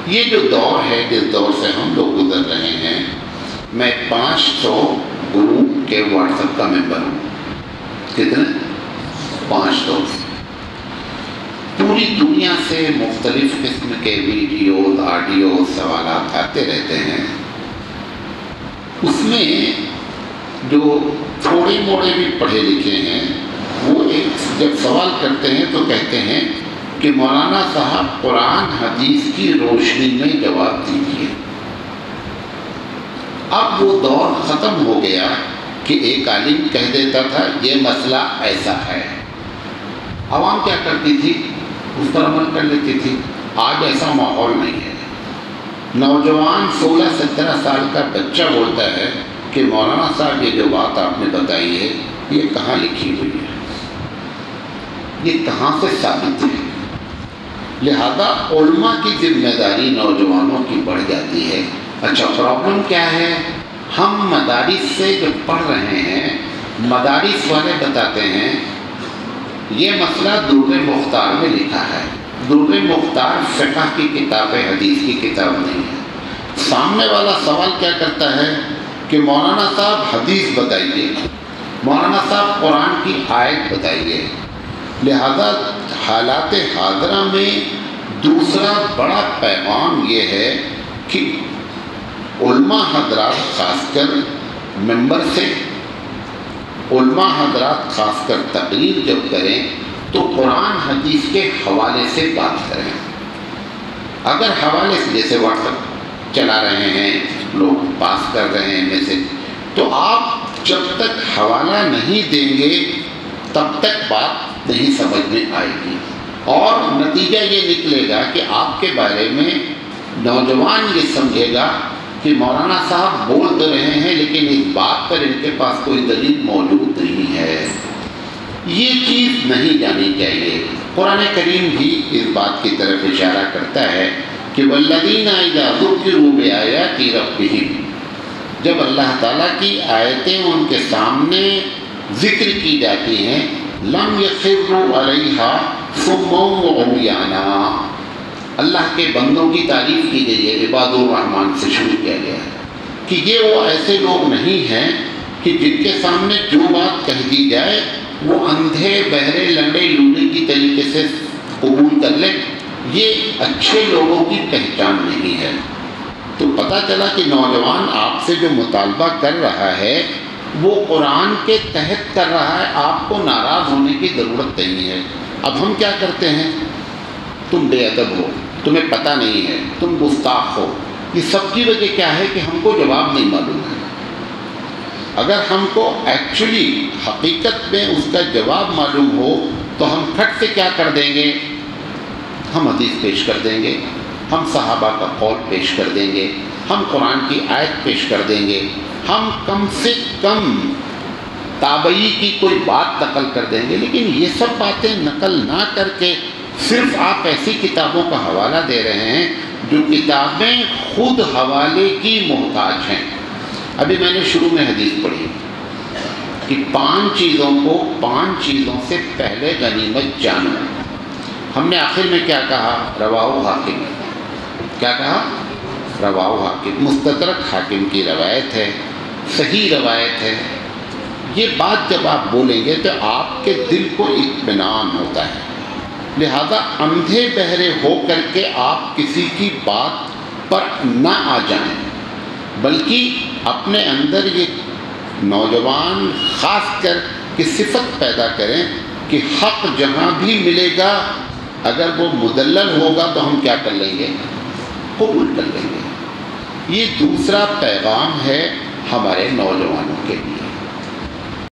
یہ جو دور ہے جس دور سے ہم لوگ گزر رہے ہیں، میں 500 گروپ کے واٹس ایپ کا ممبر ہوں۔ کتنے؟ 500۔ پوری دنیا سے مختلف قسم کے ویڈیوز، آڈیو، سوالات آتے رہتے ہیں۔ اس میں جو تھوڑے موڑے بھی پڑھے لکھے ہیں وہ جب سوال کرتے ہیں تو کہتے ہیں کہ مولانا صاحب قرآن حدیث کی روشنی میں جواب دیجیے۔ اب وہ دور ختم ہو گیا کہ ایک عالم کہہ دیتا تھا یہ مسئلہ ایسا ہے، عوام کیا کرتی تھی؟ اس پر عمل کر لیتی تھی۔ آج ایسا ماحول نہیں ہے۔ نوجوان 16-17 سال کا بچہ بولتا ہے کہ مولانا صاحب یہ جو بات آپ نے بتائی ہے یہ کہاں لکھی ہوئی ہے، یہ کہاں سے ثابت ہے؟ لہذا علماء کی ذمہ داری نوجوانوں کی بڑھ جاتی ہے۔ اچھا، پرابلم کیا ہے؟ ہم مدارس سے جو پڑھ رہے ہیں، مدارس والے بتاتے ہیں یہ مسئلہ در مختار میں لکھا ہے۔ در مختار فقہ کی کتاب ہے، حدیث کی کتاب نہیں ہے۔ سامنے والا سوال کیا کرتا ہے کہ مولانا صاحب حدیث بتائیے، مولانا صاحب قرآن کی آیت بتائیے۔ لہذا حالات حاضرہ میں دوسرا بڑا پیغام یہ ہے کہ علماء حضرات خاص کر ممبر سے، علماء حضرات خاص کر تقریر جب کریں تو قرآن حدیث کے حوالے سے بات کریں۔ اگر حوالے سے جیسے واٹس ایپ چلا رہے ہیں، لوگ پاس کر رہے ہیں میسج، تو آپ جب تک حوالہ نہیں دیں گے تب تک بات نہیں سمجھ میں آئے گی، اور نتیجہ یہ نکلے گا کہ آپ کے بارے میں نوجوان یہ سمجھے گا کہ مولانا صاحب بول تو رہے ہیں لیکن اس بات پر ان کے پاس کوئی دلیل موجود نہیں ہے۔ یہ چیز نہیں جانی چاہیے۔ قرآن کریم بھی اس بات کی طرف اشارہ کرتا ہے کہ والذین اذا ذکروا بآیات ربہم، جب اللہ تعالیٰ کی آیتیں ان کے سامنے ذکر کی جاتی ہیں، لم یخروا علیہا صما وعمیانا، اللہ کے بندوں کی تعریف کی گئی ہے، عباد الرحمن سے شروع کیا گیا ہے کہ یہ وہ ایسے لوگ نہیں ہیں کہ جن کے سامنے جو بات کہہ دی جائے وہ اندھے بہرے لنگڑے لوڑے کی طریقے سے قبول کر لیں۔ یہ اچھے لوگوں کی پہچان نہیں ہے۔ تو پتہ چلا کہ نوجوان آپ سے جو مطالبہ کر رہا ہے وہ قرآن کے تحت کر رہا ہے، آپ کو ناراض ہونے کی ضرورت نہیں ہے۔ اب ہم کیا کرتے ہیں؟ تم بے ادب ہو، تمہیں پتہ نہیں ہے، تم گستاخ ہو۔ یہ سب کی وجہ کیا ہے کہ ہم کو جواب نہیں معلوم ہے۔ اگر ہم کو ایکچولی حقیقت میں اس کا جواب معلوم ہو تو ہم کھٹ سے کیا کر دیں گے؟ ہم حدیث پیش کر دیں گے، ہم صحابہ کا قول پیش کر دیں گے، ہم قرآن کی آیت پیش کر دیں گے، ہم کم سے کم تابعی کی کوئی بات نقل کر دیں گے۔ لیکن یہ سب باتیں نقل نہ کر کے صرف آپ ایسی کتابوں کا حوالہ دے رہے ہیں جو کتابیں خود حوالے کی محتاج ہیں۔ ابھی میں نے شروع میں حدیث پڑھی کہ 5 چیزوں سے پہلے غنیمت جانو۔ ہم نے آخر میں کیا کہا؟ رواہ حاکم۔ کیا کہا؟ رواہ حاکم، مستدرک حاکم کی روایت ہے، صحیح روایت ہے۔ یہ بات جب آپ بولیں گے تو آپ کے دل کو اطمینان ہوتا ہے۔ لہذا اندھے بہرے ہو کر کے آپ کسی کی بات پر نہ آ جائیں، بلکہ اپنے اندر یہ نوجوان خاص کر کی صفت پیدا کریں کہ حق جہاں بھی ملے گا اگر وہ مدلل ہوگا تو ہم کیا کر لیں گے؟ قبول کر لیں گے۔ یہ دوسرا پیغام ہے ہمارے نوجوانوں کے لیے۔